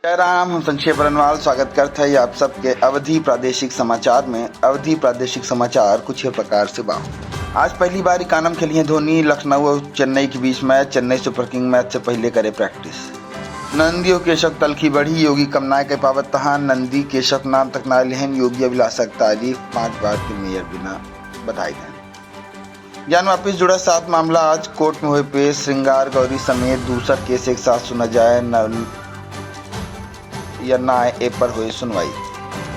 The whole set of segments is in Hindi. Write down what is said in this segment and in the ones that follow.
जय राम। हम संक्षेप रनवाल स्वागत करते हैं आप सबके अवधि प्रादेशिक समाचार में। अवधि प्रादेशिक समाचार कुछ ही प्रकार से आज पहली बार इकानम खेली है धोनी। लखनऊ और चेन्नई के बीच match. Chennai super king match से पहले करे प्रैक्टिस। नंदियों केशव तलखी बढ़ी। योगी कमनाय के पावत तहान। नंदी केशव नाम तक ना लेहन। योगी अभिलाषक तारीफ। 5 बार के मेयर बिना बधाई दें। ज्ञान वापिस जुड़ा 7 मामला आज कोर्ट में हुए पेश। श्रृंगार गौरी समेत दूसरा केस एक साथ सुना जाए या ना ए पर हुई सुनवाई।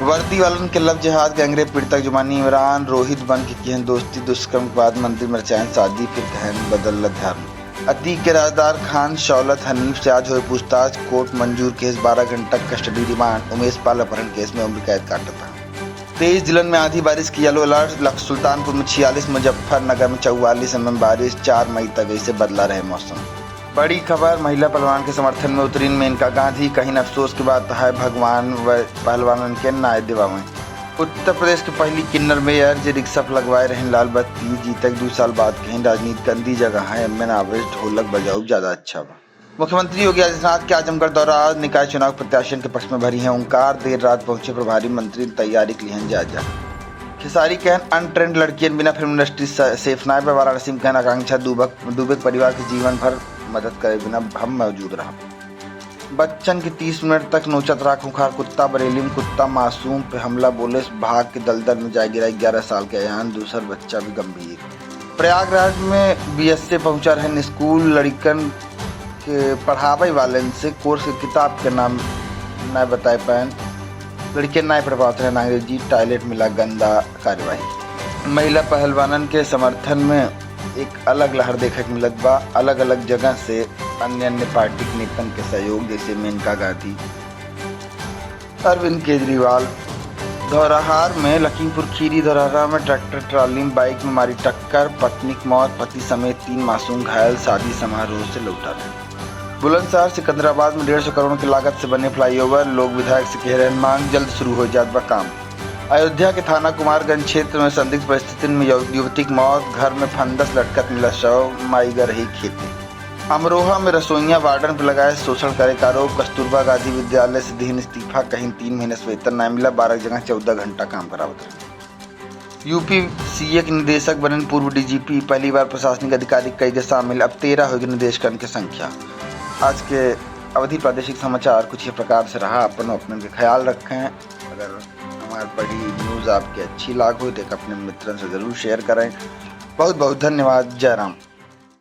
वर्दी वालन के लव जिहाद गैंगरेप पीड़ितक जुबानी इमरान। रोहित बन की किहन दोस्ती। दुष्कर्म के बाद मंत्री में रचायन शादी फिर कहन बदल धर्म। अतीक के राजदार खान शौलत हनीफ से आज हुए पूछताछ। कोर्ट मंजूर केस 12 घंटा कस्टडी रिमांड। उमेश पाल अपहरण केस में उम्र कैद काटा था। 23 जिलों में आधी बारिश की येलो अलर्ट। सुल्तानपुर में 46, मुजफ्फरनगर में 44 mm बारिश। 4 मई तक ऐसे बदला रहे मौसम। बड़ी खबर, महिला पहलवान के समर्थन में उतरी मेनका गांधी। कहीं अफसोस की बात है भगवान व पहलवान के नाय दिवा में। उत्तर प्रदेश की पहली किन्नर मेयर जे रिक्शा लगवाए रहे लाल बत्ती। जीतक 2 साल बाद कहीं राजनीति गंदी जगह है। एम आवेश ढोलक बजाऊ ज्यादा अच्छा बा। मुख्यमंत्री योगी आदित्यनाथ के आजमगढ़ दौरा। आज निकाय चुनाव प्रत्याशियों के पक्ष में भरी है ओंकार। देर रात पहुंचे प्रभारी मंत्री। तैयारी की लिहन जायजा। खेसारी कहन अनट्रेंड लड़कियन बिना फिल्म इंडस्ट्री सेफ नाय पे। वाराणसी में कहन आकांक्षा दुबे परिवार के जीवन भर मदद करे बिना हम मौजूद रहा। बच्चन की 30 मिनट तक नोचत रहा खूंखार कुत्ता। बरेली में कुत्ता मासूम पे हमला बोले भाग के दलदल में जा गिरा 11 साल के अयान। दूसरा बच्चा भी गंभीर। प्रयागराज में बीएसए पहुंचा रहे स्कूल। लड़कन के पढ़ावे वाले से कोर्स के किताब के नाम न बताए पाए। लड़के ना पढ़ पाते हैं अंग्रेजी। टॉयलेट मिला गंदा कार्यवाही। महिला पहलवानन के समर्थन में एक अलग लहर देखने को मिलत बा। अलग अलग जगह से अन्य पार्टी के नेतन के सहयोग जैसे मेनका गांधी, अरविंद केजरीवाल। धौराहार में लखीमपुर खीरी धौराहा में ट्रैक्टर ट्रॉली में बाइक में मारी टक्कर। पत्नी की मौत, पति समेत 3 मासूम घायल। शादी समारोह से लौटा रहे। बुलंदशहर सिकंदराबाद में 150 करोड़ की लागत से बने फ्लाईओवर। लोग विधायक से कह रहे मांग जल्द शुरू हो जात बा काम। अयोध्या के थाना कुमारगंज क्षेत्र में संदिग्ध परिस्थिति में युवती की मौत। घर में फंदस लटकत मिला शव। माईगा रही खेती। अमरोहा में रसोइया वार्डन पर लगाए शोषण करे का आरोप। कस्तूरबा गांधी विद्यालय से दीन इस्तीफा। कहीं 3 महीने से वेतन न मिला। 12 जगह 14 घंटा काम करावत रहे। यूपी सीए के निदेशक बने पूर्व डीजीपी। पहली बार प्रशासनिक अधिकारी कई के शामिल। अब 13 होगी निदेशकन की संख्या। आज के अवधि प्रादेशिक समाचार कुछ ही प्रकार से रहा। अपने ख्याल रखें। अगर हमारी बड़ी न्यूज़ आपकी अच्छी लागू तो अपने मित्रों से ज़रूर शेयर करें। बहुत बहुत धन्यवाद। जय राम।